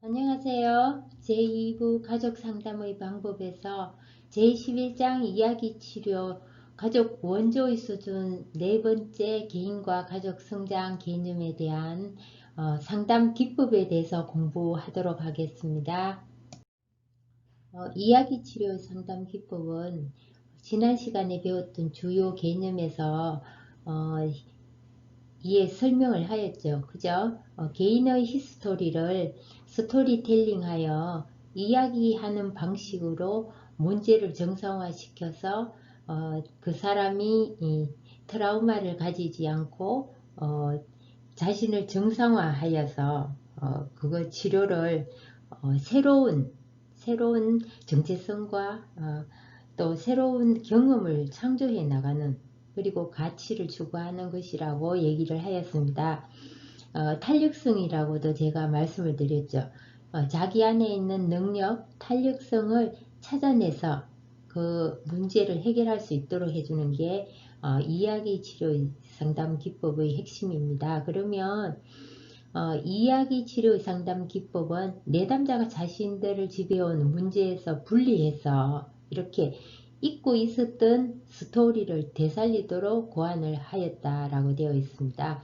안녕하세요. 제2부 가족상담의 방법에서 제11장 이야기치료 가족 원조의 수준 네 번째 개인과 가족 성장 개념에 대한 상담 기법에 대해서 공부하도록 하겠습니다. 이야기치료 상담 기법은 지난 시간에 배웠던 주요 개념에서 이에 설명을 하였죠. 그죠? 개인의 히스토리를 스토리텔링하여 이야기하는 방식으로 문제를 정상화시켜서 그 사람이 이 트라우마를 가지지 않고 자신을 정상화하여서 그거 치료를 새로운 정체성과 또 새로운 경험을 창조해 나가는 그리고 가치를 추구하는 것이라고 얘기를 하였습니다. 탄력성이라고도 제가 말씀을 드렸죠. 자기 안에 있는 능력, 탄력성을 찾아내서 그 문제를 해결할 수 있도록 해주는 게 이야기 치료 상담 기법의 핵심입니다. 그러면 이야기 치료 상담 기법은 내담자가 자신들을 지배해온 문제에서 분리해서 이렇게 잊고 있었던 스토리를 되살리도록 고안을 하였다라고 되어 있습니다.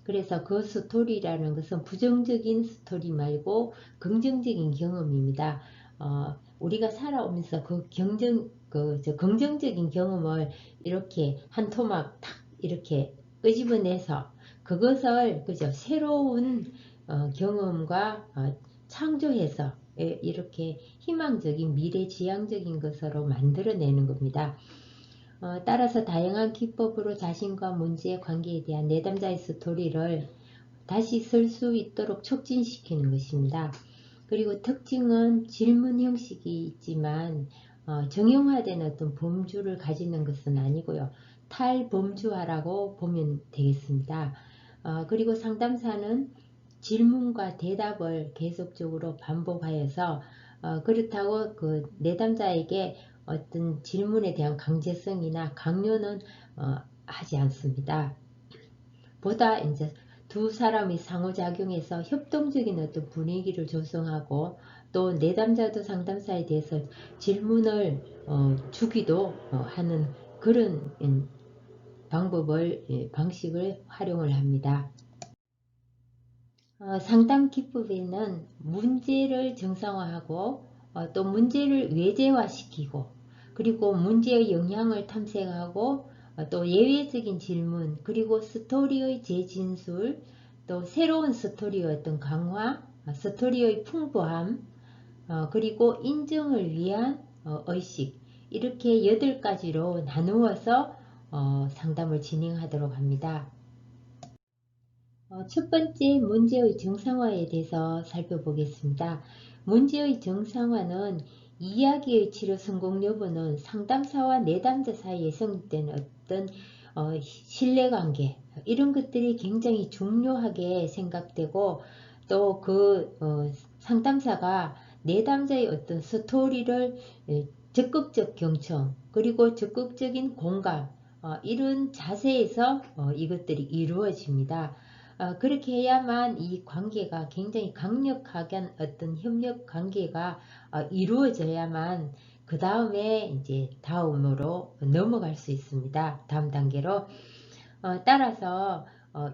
그래서 그 스토리라는 것은 부정적인 스토리 말고 긍정적인 경험입니다. 우리가 살아오면서 그 긍정적인 경험을 이렇게 한 토막 탁 이렇게 끄집어내서 그것을 그죠 새로운 경험과 창조해서 이렇게 희망적인 미래지향적인 것으로 만들어내는 겁니다. 따라서 다양한 기법으로 자신과 문제의 관계에 대한 내담자의 스토리를 다시 쓸 수 있도록 촉진시키는 것입니다. 그리고 특징은 질문 형식이 있지만 정형화된 어떤 범주를 가지는 것은 아니고요. 탈범주화라고 보면 되겠습니다. 그리고 상담사는 질문과 대답을 계속적으로 반복하여서 그렇다고 그 내담자에게 어떤 질문에 대한 강제성이나 강요는 하지 않습니다. 보다 이제 두 사람이 상호작용해서 협동적인 어떤 분위기를 조성하고 또 내담자도 상담사에 대해서 질문을 주기도 하는 그런 방식을 활용을 합니다. 상담 기법에는 문제를 정상화하고 또 문제를 외제화시키고 그리고 문제의 영향을 탐색하고 또 예외적인 질문 그리고 스토리의 재진술 또 새로운 스토리의 어떤 강화 스토리의 풍부함 그리고 인정을 위한 의식 이렇게 8가지로 나누어서 상담을 진행하도록 합니다. 첫 번째 문제의 정상화에 대해서 살펴보겠습니다. 문제의 정상화는 이야기의 치료 성공 여부는 상담사와 내담자 사이에 성립된 어떤 신뢰관계 이런 것들이 굉장히 중요하게 생각되고 또 그 상담사가 내담자의 어떤 스토리를 적극적 경청 그리고 적극적인 공감 이런 자세에서 이것들이 이루어집니다. 그렇게 해야만 이 관계가 굉장히 강력하게 어떤 협력 관계가 이루어져야만 그 다음에 이제 다음으로 넘어갈 수 있습니다. 다음 단계로. 따라서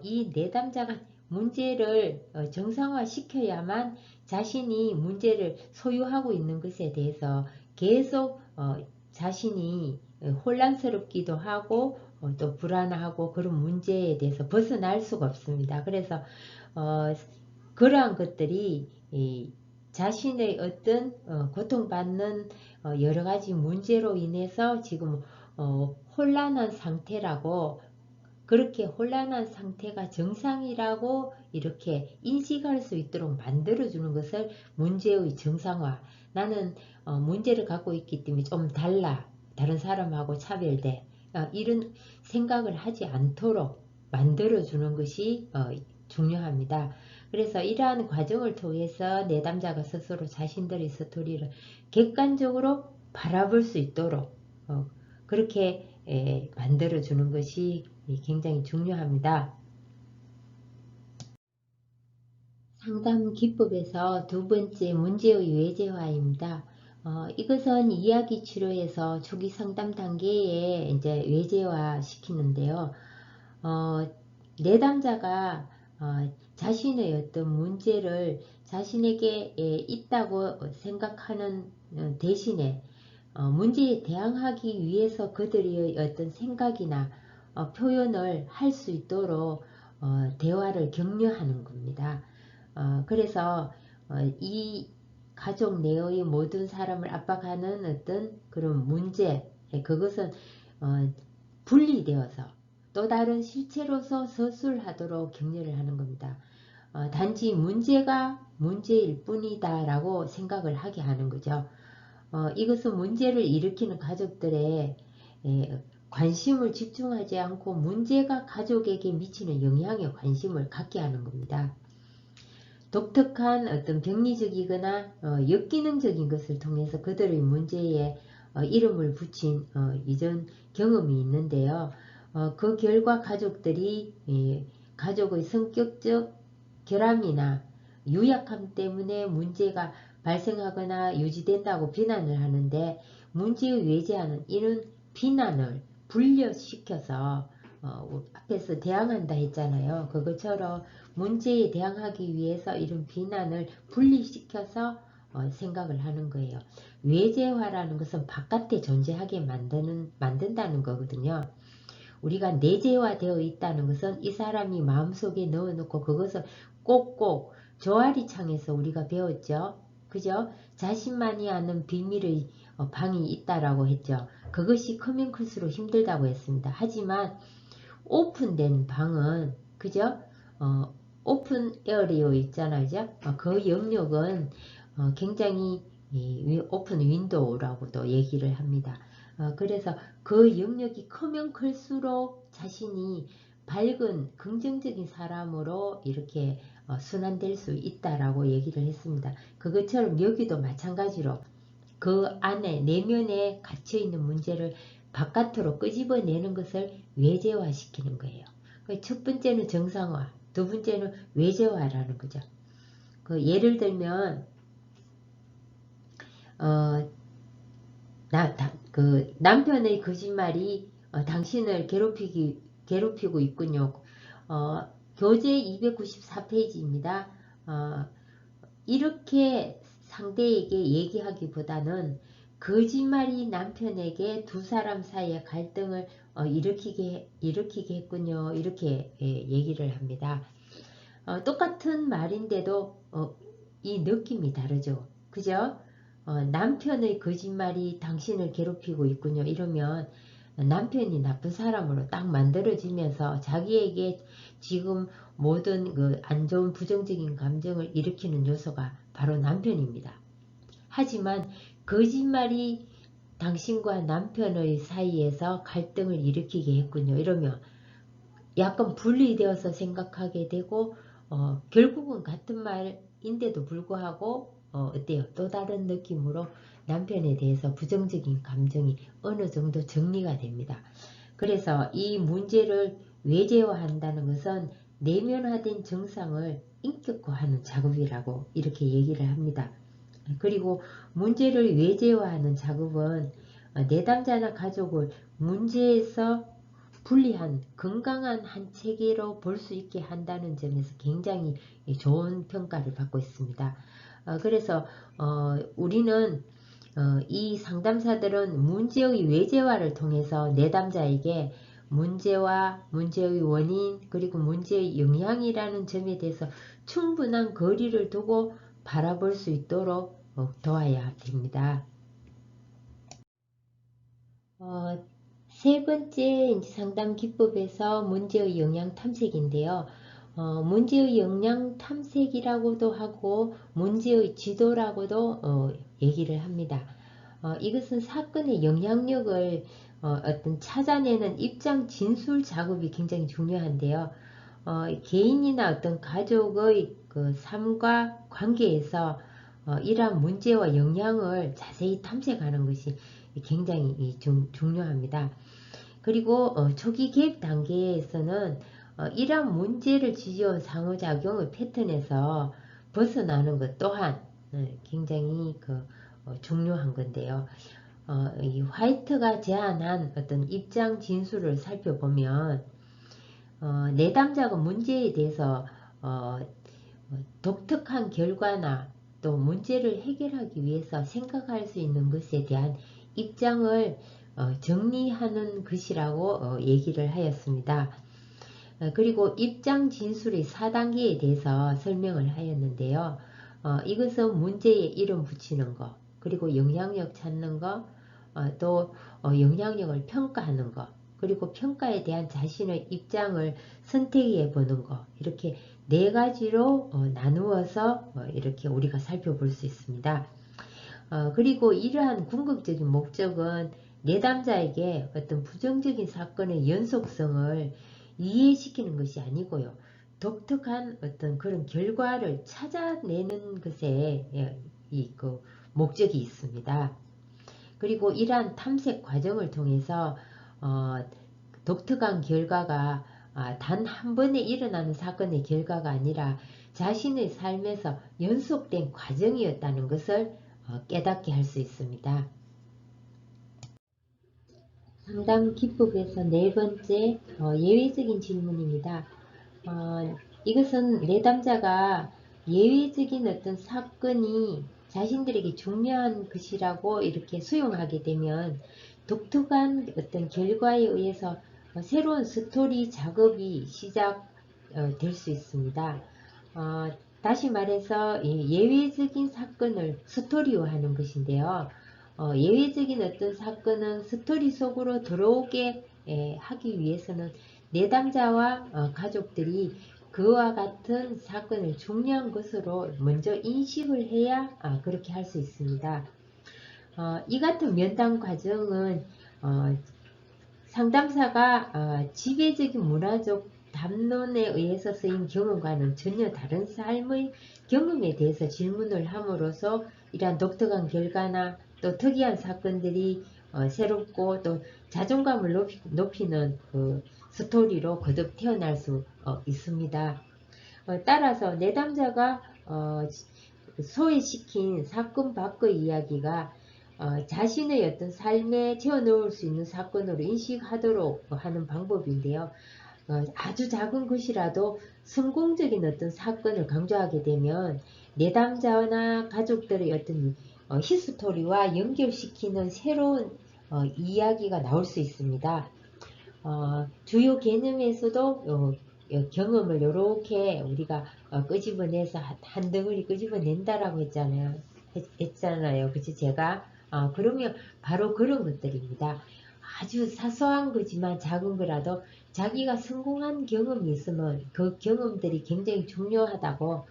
이 내담자가 문제를 정상화 시켜야만 자신이 문제를 소유하고 있는 것에 대해서 계속 자신이 혼란스럽기도 하고 또 불안하고 그런 문제에 대해서 벗어날 수가 없습니다. 그래서 그러한 것들이 자신의 어떤 고통받는 여러가지 문제로 인해서 지금 혼란한 상태라고 그렇게 혼란한 상태가 정상이라고 이렇게 인식할 수 있도록 만들어주는 것을 문제의 정상화. 나는 문제를 갖고 있기 때문에 좀 달라. 다른 사람하고 차별돼. 이런 생각을 하지 않도록 만들어주는 것이 중요합니다. 그래서 이러한 과정을 통해서 내담자가 스스로 자신들의 스토리를 객관적으로 바라볼 수 있도록 그렇게 만들어주는 것이 굉장히 중요합니다. 상담 기법에서 두 번째 문제의 외제화입니다. 이것은 이야기 치료에서 초기 상담 단계에 이제 외제화 시키는데요. 내담자가 자신의 어떤 문제를 자신에게 있다고 생각하는 대신에 문제에 대항하기 위해서 그들의 어떤 생각이나 표현을 할 수 있도록 대화를 격려하는 겁니다. 그래서 이 가족 내의 모든 사람을 압박하는 어떤 그런 문제, 그것은 분리되어서 또 다른 실체로서 서술하도록 격려를 하는 겁니다. 단지 문제가 문제일 뿐이다 라고 생각을 하게 하는 거죠. 이것은 문제를 일으키는 가족들의 관심을 집중하지 않고 문제가 가족에게 미치는 영향에 관심을 갖게 하는 겁니다. 독특한 어떤 병리적이거나 역기능적인 것을 통해서 그들의 문제에 이름을 붙인 이전 경험이 있는데요. 그 결과 가족들이 가족의 성격적 결함이나 유약함 때문에 문제가 발생하거나 유지된다고 비난을 하는데, 문제의 외제하는 이는 비난을 분리시켜서 앞에서 대항한다 했잖아요. 그것처럼 문제에 대항하기 위해서 이런 비난을 분리시켜서 생각을 하는 거예요. 외제화라는 것은 바깥에 존재하게 만든다는 거거든요. 우리가 내재화되어 있다는 것은 이 사람이 마음속에 넣어놓고 그것을 꼭꼭 조아리창에서 우리가 배웠죠. 그죠? 자신만이 아는 비밀의 방이 있다라고 했죠. 그것이 크면 클수록 힘들다고 했습니다. 하지만 오픈된 방은, 그죠? 오픈 에어리어 있잖아요. 그 영역은 굉장히 오픈 윈도우라고도 얘기를 합니다. 그래서 그 영역이 크면 클수록 자신이 밝은 긍정적인 사람으로 이렇게 순환될 수 있다라고 얘기를 했습니다. 그것처럼 여기도 마찬가지로 그 안에 내면에 갇혀있는 문제를 바깥으로 끄집어내는 것을 외제화시키는 거예요. 첫 번째는 정상화, 두 번째는 외제화라는 거죠. 예를 들면 남편의 거짓말이 당신을 괴롭히고 있군요. 교재 294페이지입니다. 이렇게 상대에게 얘기하기보다는 거짓말이 남편에게 두 사람 사이의 갈등을 일으키게 했군요. 이렇게 얘기를 합니다. 똑같은 말인데도 이 느낌이 다르죠. 그죠? 남편의 거짓말이 당신을 괴롭히고 있군요. 이러면 남편이 나쁜 사람으로 딱 만들어지면서 자기에게 지금 모든 그 안 좋은 부정적인 감정을 일으키는 요소가 바로 남편입니다. 하지만 거짓말이 당신과 남편의 사이에서 갈등을 일으키게 했군요. 이러면 약간 분리되어서 생각하게 되고 결국은 같은 말인데도 불구하고 어때요? 또 다른 느낌으로 남편에 대해서 부정적인 감정이 어느 정도 정리가 됩니다. 그래서 이 문제를 외제화한다는 것은 내면화된 정상을 인격화하는 작업이라고 이렇게 얘기를 합니다. 그리고 문제를 외제화하는 작업은 내담자나 가족을 문제에서 분리한 건강한 한 체계로 볼 수 있게 한다는 점에서 굉장히 좋은 평가를 받고 있습니다. 그래서 우리는 이 상담사들은 문제의 외제화를 통해서 내담자에게 문제와 문제의 원인 그리고 문제의 영향이라는 점에 대해서 충분한 거리를 두고 바라볼 수 있도록 도와야 됩니다. 세 번째 상담 기법에서 문제의 영향 탐색인데요. 문제의 영향 탐색이라고도 하고 문제의 지도라고도 얘기를 합니다. 이것은 사건의 영향력을 어떤 찾아내는 입장 진술 작업이 굉장히 중요한데요. 개인이나 어떤 가족의 그 삶과 관계에서 이러한 문제와 영향을 자세히 탐색하는 것이 굉장히 중요합니다. 그리고 초기 계획 단계에서는 이러한 문제를 지지한 상호작용의 패턴에서 벗어나는 것 또한 굉장히 중요한 건데요. 이 화이트가 제안한 어떤 입장 진술을 살펴보면 내담자가 문제에 대해서 독특한 결과나 또 문제를 해결하기 위해서 생각할 수 있는 것에 대한 입장을 정리하는 것이라고 얘기를 하였습니다. 그리고 입장 진술의 4단계에 대해서 설명을 하였는데요. 이것은 문제에 이름 붙이는 거, 그리고 영향력 찾는 거, 또 영향력을 평가하는 거, 그리고 평가에 대한 자신의 입장을 선택해 보는 거, 이렇게 네 가지로 나누어서 이렇게 우리가 살펴볼 수 있습니다. 그리고 이러한 궁극적인 목적은 내담자에게 어떤 부정적인 사건의 연속성을 이해시키는 것이 아니고요. 독특한 어떤 그런 결과를 찾아내는 것에 목적이 있습니다. 그리고 이러한 탐색 과정을 통해서 독특한 결과가 단 한 번에 일어나는 사건의 결과가 아니라 자신의 삶에서 연속된 과정이었다는 것을 깨닫게 할 수 있습니다. 상담 기법에서 네 번째 예외적인 질문입니다. 이것은 내담자가 예외적인 어떤 사건이 자신들에게 중요한 것이라고 이렇게 수용하게 되면 독특한 어떤 결과에 의해서 새로운 스토리 작업이 시작될 수 있습니다. 다시 말해서 예외적인 사건을 스토리화하는 것인데요. 예외적인 어떤 사건은 스토리 속으로 들어오게 하기 위해서는 내담자와 가족들이 그와 같은 사건을 중요한 것으로 먼저 인식을 해야 그렇게 할 수 있습니다. 이 같은 면담 과정은 상담사가 지배적인 문화적 담론에 의해서 쓰인 경험과는 전혀 다른 삶의 경험에 대해서 질문을 함으로써 이러한 독특한 결과나 또 특이한 사건들이 새롭고 또 자존감을 높이는 그 스토리로 거듭 태어날 수 있습니다. 따라서 내담자가 소외시킨 사건 밖의 이야기가 자신의 어떤 삶에 채워넣을 수 있는 사건으로 인식하도록 하는 방법인데요. 아주 작은 것이라도 성공적인 어떤 사건을 강조하게 되면 내담자나 가족들의 어떤 히스토리와 연결시키는 새로운 이야기가 나올 수 있습니다. 주요 개념에서도 경험을 이렇게 우리가 끄집어내서 한 덩어리 끄집어낸다라고 했잖아요. 그치? 제가 그러면 바로 그런 것들입니다. 아주 사소한 거지만 작은 거라도 자기가 성공한 경험이 있으면 그 경험들이 굉장히 중요하다고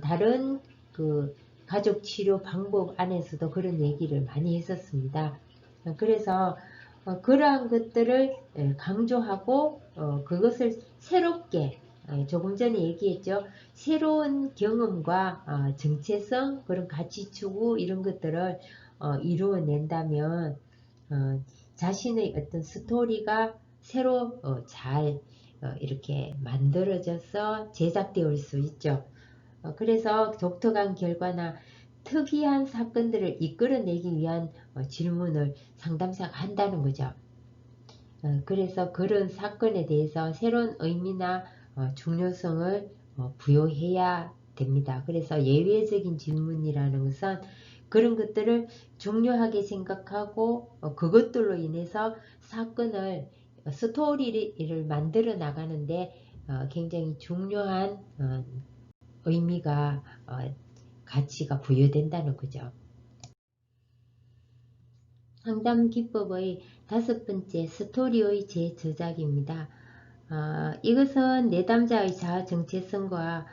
다른 그 가족 치료 방법 안에서도 그런 얘기를 많이 했었습니다. 그래서 그러한 것들을 강조하고 그것을 새롭게 조금 전에 얘기했죠. 새로운 경험과 정체성, 그런 가치 추구 이런 것들을 이루어낸다면 자신의 어떤 스토리가 새로 잘 이렇게 만들어져서 제작되어 수 있죠. 그래서 독특한 결과나 특이한 사건들을 이끌어내기 위한 질문을 상담사가 한다는 거죠. 그래서 그런 사건에 대해서 새로운 의미나 중요성을 부여해야 됩니다. 그래서 예외적인 질문이라는 것은 그런 것들을 중요하게 생각하고 그것들로 인해서 사건을 스토리를 만들어 나가는데 굉장히 중요한 의미가 가치가 부여된다는 거죠. 상담 기법의 다섯 번째, 스토리의 재저작입니다. 이것은 내담자의 자아 정체성과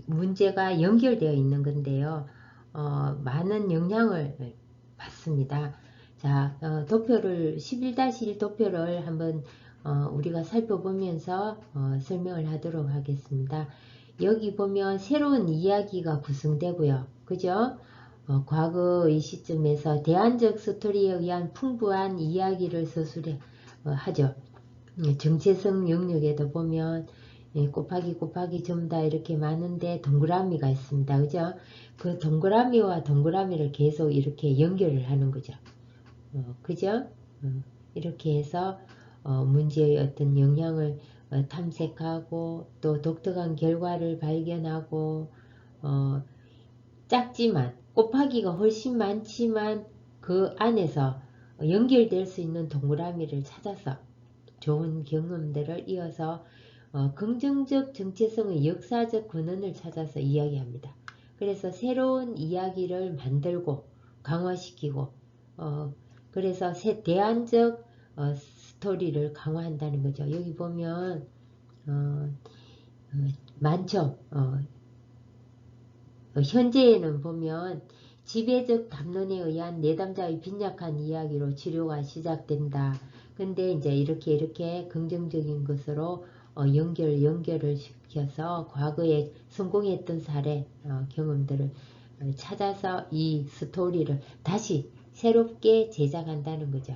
문제가 연결되어 있는 건데요. 많은 영향을 받습니다. 자, 도표를 11-1 도표를 한번 우리가 살펴보면서 설명을 하도록 하겠습니다. 여기 보면 새로운 이야기가 구성되고요. 그죠? 과거의 시점에서 대안적 스토리에 의한 풍부한 이야기를 서술하죠. 정체성 영역에도 보면 예, 곱하기 곱하기 전부 다 이렇게 많은데 동그라미가 있습니다. 그죠? 그 동그라미와 동그라미를 계속 이렇게 연결을 하는 거죠. 그죠? 이렇게 해서 문제의 어떤 영향을 탐색하고 또 독특한 결과를 발견하고 작지만 곱하기가 훨씬 많지만 그 안에서 연결될 수 있는 동그라미를 찾아서 좋은 경험들을 이어서 긍정적 정체성의 역사적 근원을 찾아서 이야기합니다. 그래서 새로운 이야기를 만들고 강화시키고 그래서 대안적 스토리를 강화한다는 거죠. 여기 보면 많죠. 현재에는 보면 지배적 담론에 의한 내담자의 빈약한 이야기로 치료가 시작된다. 근데 이제 이렇게 긍정적인 것으로 연결을 시켜서 과거에 성공했던 사례 경험들을 찾아서 이 스토리를 다시 새롭게 제작한다는 거죠.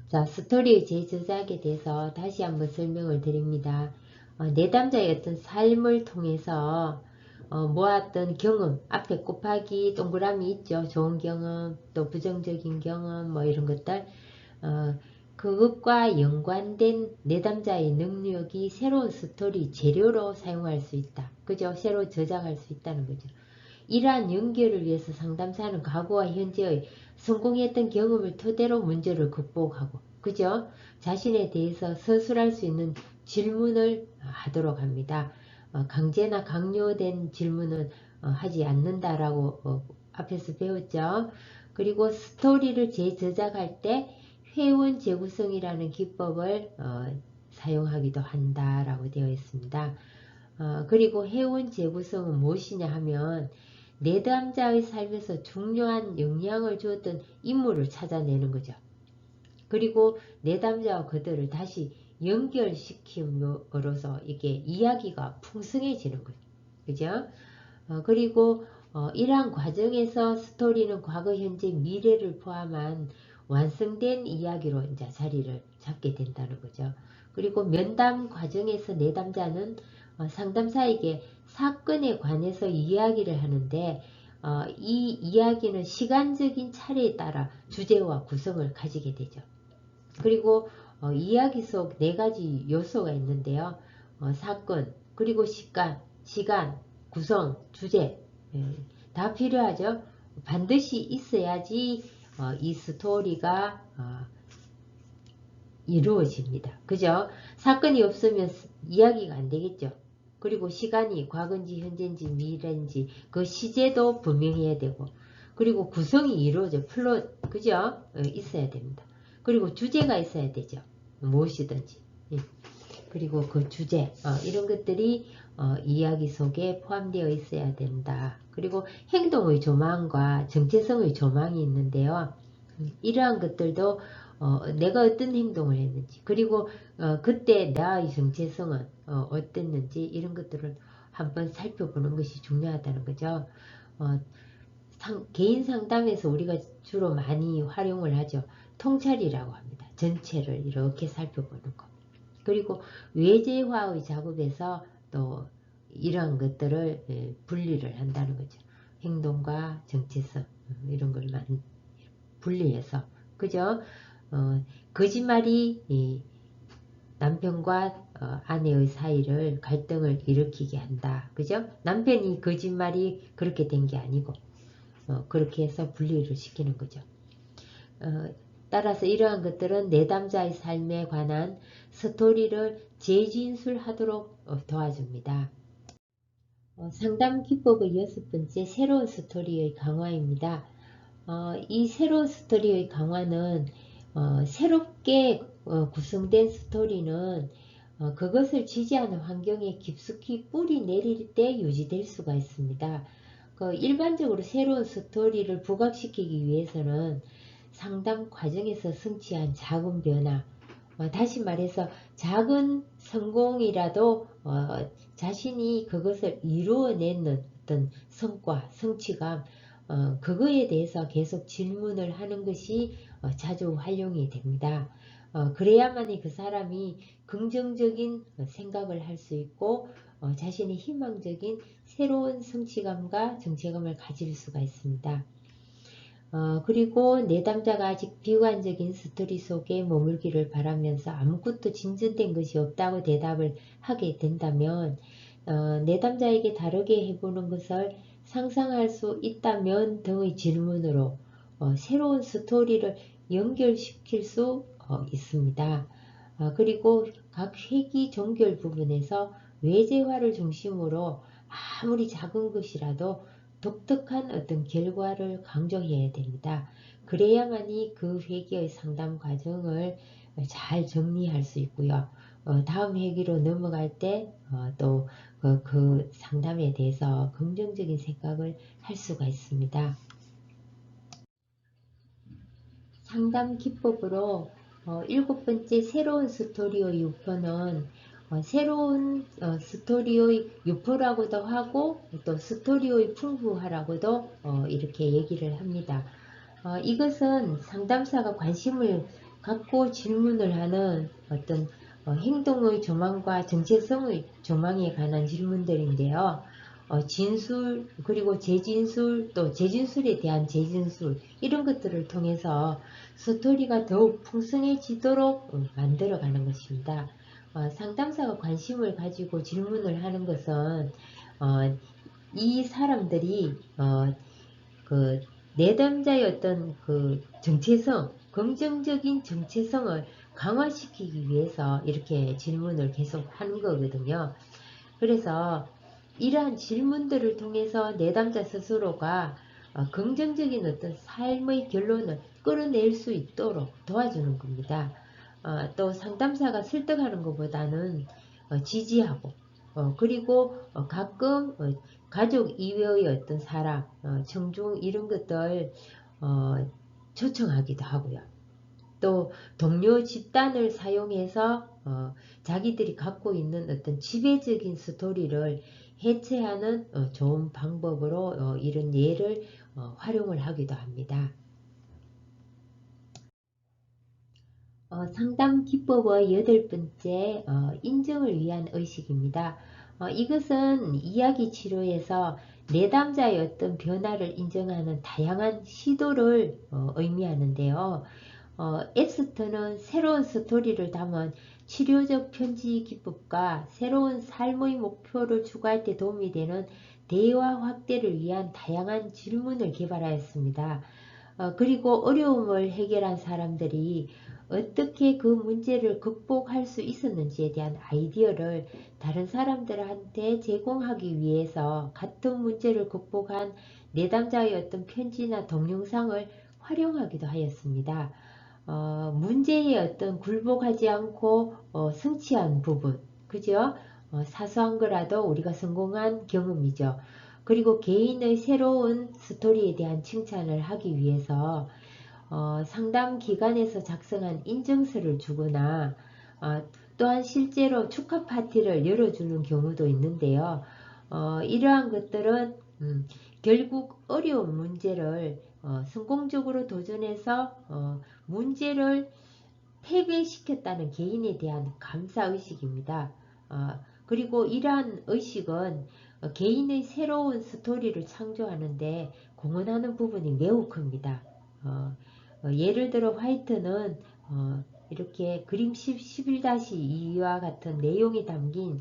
자, 스토리의 재제작에 대해서 다시 한번 설명을 드립니다. 내담자의 어떤 삶을 통해서 모았던 경험, 앞에 곱하기 동그라미 있죠. 좋은 경험, 또 부정적인 경험, 뭐 이런 것들. 그것과 연관된 내담자의 능력이 새로운 스토리 재료로 사용할 수 있다. 그죠? 새로 저장할 수 있다는 거죠. 이러한 연결을 위해서 상담사는 과거와 현재의 성공했던 경험을 토대로 문제를 극복하고, 그죠? 자신에 대해서 서술할 수 있는 질문을 하도록 합니다. 강제나 강요된 질문은 하지 않는다라고 앞에서 배웠죠. 그리고 스토리를 재저작할 때 회원 재구성이라는 기법을 사용하기도 한다라고 되어 있습니다. 그리고 회원 재구성은 무엇이냐 하면 내담자의 삶에서 중요한 영향을 주었던 인물을 찾아내는 거죠. 그리고 내담자와 그들을 다시 연결시킴으로써 이게 이야기가 풍성해지는 거죠. 그죠? 그리고 이러한 과정에서 스토리는 과거, 현재, 미래를 포함한 완성된 이야기로 이제 자리를 잡게 된다는 거죠. 그리고 면담 과정에서 내담자는 상담사에게 사건에 관해서 이야기를 하는데 이 이야기는 시간적인 차례에 따라 주제와 구성을 가지게 되죠. 그리고 이야기 속 네 가지 요소가 있는데요. 사건, 그리고 시간, 구성, 주제 다 필요하죠. 반드시 있어야지 이 스토리가 이루어집니다. 그죠? 사건이 없으면 이야기가 안 되겠죠. 그리고 시간이 과거인지 현재인지 미래인지 그 시제도 분명해야 되고 그리고 구성이 이루어져 플롯 그죠? 있어야 됩니다. 그리고 주제가 있어야 되죠. 무엇이든지. 예. 그리고 그 주제 이런 것들이 이야기 속에 포함되어 있어야 된다. 그리고 행동의 조망과 정체성의 조망이 있는데요. 이러한 것들도 내가 어떤 행동을 했는지 그리고 그때 나의 정체성은 어땠는지 이런 것들을 한번 살펴보는 것이 중요하다는 거죠. 개인 상담에서 우리가 주로 많이 활용을 하죠. 통찰이라고 합니다. 전체를 이렇게 살펴보는 것. 그리고 외재화의 작업에서 또 이러한 것들을 분리를 한다는 거죠. 행동과 정체성 이런 걸 많이 분리해서 그죠? 거짓말이 남편과 아내의 사이를 갈등을 일으키게 한다. 그죠? 남편이 거짓말이 그렇게 된 게 아니고 그렇게 해서 분리를 시키는 거죠. 따라서 이러한 것들은 내담자의 삶에 관한 스토리를 재진술하도록 도와줍니다. 상담 기법의 6번째 새로운 스토리의 강화입니다. 이 새로운 스토리의 강화는 새롭게 구성된 스토리는 그것을 지지하는 환경에 깊숙이 뿌리 내릴 때 유지될 수가 있습니다. 일반적으로 새로운 스토리를 부각시키기 위해서는 상담 과정에서 성취한 작은 변화, 다시 말해서 작은 성공이라도 자신이 그것을 이루어내는 어떤 성과, 성취감, 그거에 대해서 계속 질문을 하는 것이 자주 활용이 됩니다. 그래야만이 그 사람이 긍정적인 생각을 할 수 있고 자신이 희망적인 새로운 성취감과 정체감을 가질 수가 있습니다. 그리고 내담자가 아직 비관적인 스토리 속에 머물기를 바라면서 아무것도 진전된 것이 없다고 대답을 하게 된다면 내담자에게 다르게 해보는 것을 상상할 수 있다면 등의 질문으로 새로운 스토리를 연결시킬 수 있습니다. 그리고 각 회기 종결 부분에서 외재화를 중심으로 아무리 작은 것이라도 독특한 어떤 결과를 강조해야 됩니다. 그래야만이 그 회계의 상담 과정을 잘 정리할 수 있고요. 다음 회기로 넘어갈 때 또 그 상담에 대해서 긍정적인 생각을 할 수가 있습니다. 상담 기법으로 7번째 새로운 스토리의 유포는 새로운 스토리의 유포라고도 하고 또 스토리의 풍부화라고도 이렇게 얘기를 합니다. 이것은 상담사가 관심을 갖고 질문을 하는 어떤 행동의 조망과 정체성의 조망에 관한 질문들인데요. 진술 그리고 재진술 또 재진술에 대한 재진술 이런 것들을 통해서 스토리가 더욱 풍성해지도록 만들어가는 것입니다. 상담사가 관심을 가지고 질문을 하는 것은 이 사람들이 그 내담자의 어떤 그 정체성, 긍정적인 정체성을 강화시키기 위해서 이렇게 질문을 계속 하는 거거든요. 그래서 이러한 질문들을 통해서 내담자 스스로가 긍정적인 어떤 삶의 결론을 끌어낼 수 있도록 도와주는 겁니다. 또 상담사가 설득하는 것보다는 지지하고 그리고 가끔 가족 이외의 어떤 사람, 청중 이런 것들 초청하기도 하고요. 또 동료 집단을 사용해서 자기들이 갖고 있는 어떤 지배적인 스토리를 해체하는 좋은 방법으로 이런 예를 활용을 하기도 합니다. 상담 기법의 8번째 인정을 위한 의식입니다. 이것은 이야기 치료에서 내담자의 어떤 변화를 인정하는 다양한 시도를 의미하는데요. 엑스터는 새로운 스토리를 담은 치료적 편지 기법과 새로운 삶의 목표를 추구할 때 도움이 되는 대화 확대를 위한 다양한 질문을 개발하였습니다. 그리고 어려움을 해결한 사람들이 어떻게 그 문제를 극복할 수 있었는지에 대한 아이디어를 다른 사람들한테 제공하기 위해서 같은 문제를 극복한 내담자의 어떤 편지나 동영상을 활용하기도 하였습니다. 문제에 어떤 굴복하지 않고 성취한 부분, 그죠? 사소한 거라도 우리가 성공한 경험이죠. 그리고 개인의 새로운 스토리에 대한 칭찬을 하기 위해서 상담 기관에서 작성한 인증서를 주거나 또한 실제로 축하 파티를 열어주는 경우도 있는데요. 이러한 것들은 결국 어려운 문제를 성공적으로 도전해서 문제를 패배시켰다는 개인에 대한 감사의식입니다. 그리고 이러한 의식은 개인의 새로운 스토리를 창조하는데 공헌하는 부분이 매우 큽니다. 예를 들어 화이트는 이렇게 그림 11-2와 같은 내용이 담긴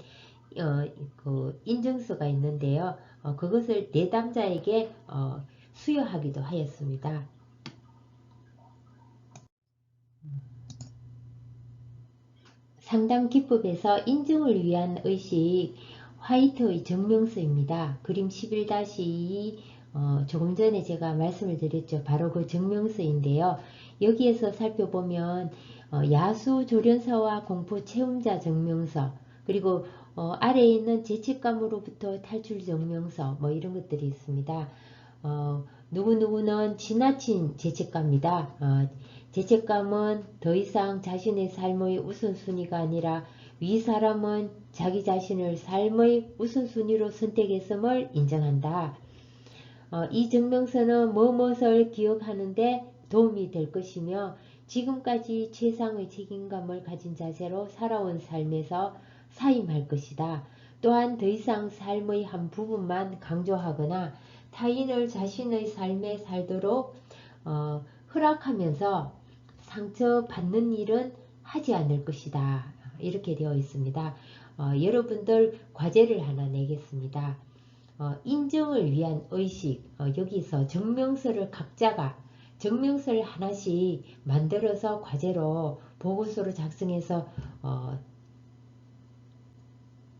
그 인증서가 있는데요. 그것을 내담자에게 수여하기도 하였습니다. 상담 기법에서 인증을 위한 의식 화이트의 증명서입니다. 그림 11-2 조금 전에 제가 말씀을 드렸죠. 바로 그 증명서인데요. 여기에서 살펴보면 야수 조련사와 공포 체험자 증명서 그리고 아래에 있는 죄책감으로부터 탈출 증명서 뭐 이런 것들이 있습니다. 누구누구는 지나친 죄책감이다. 죄책감은 더 이상 자신의 삶의 우선순위가 아니라 위 사람은 자기 자신을 삶의 우선순위로 선택했음을 인정한다. 이 증명서는 무엇을 기억하는 데 도움이 될 것이며 지금까지 최상의 책임감을 가진 자세로 살아온 삶에서 사임할 것이다. 또한 더 이상 삶의 한 부분만 강조하거나 타인을 자신의 삶에 살도록 허락하면서 상처받는 일은 하지 않을 것이다. 이렇게 되어 있습니다. 여러분들 과제를 하나 내겠습니다. 인정을 위한 의식, 여기서 증명서를 각자가 증명서를 하나씩 만들어서 과제로 보고서로 작성해서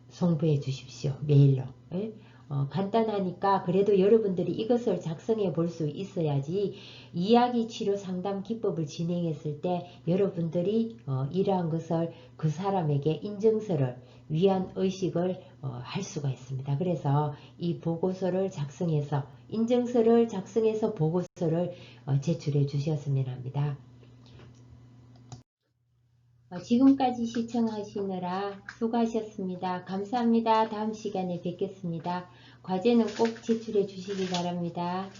송부해 주십시오. 메일로. 예? 간단하니까 그래도 여러분들이 이것을 작성해 볼 수 있어야지 이야기 치료 상담 기법을 진행했을 때 여러분들이 이러한 것을 그 사람에게 인증서를 위한 의식을 할 수가 있습니다. 그래서 이 보고서를 작성해서 인증서를 작성해서 보고서를 제출해 주셨으면 합니다. 지금까지 시청하시느라 수고하셨습니다. 감사합니다. 다음 시간에 뵙겠습니다. 과제는 꼭 제출해 주시기 바랍니다.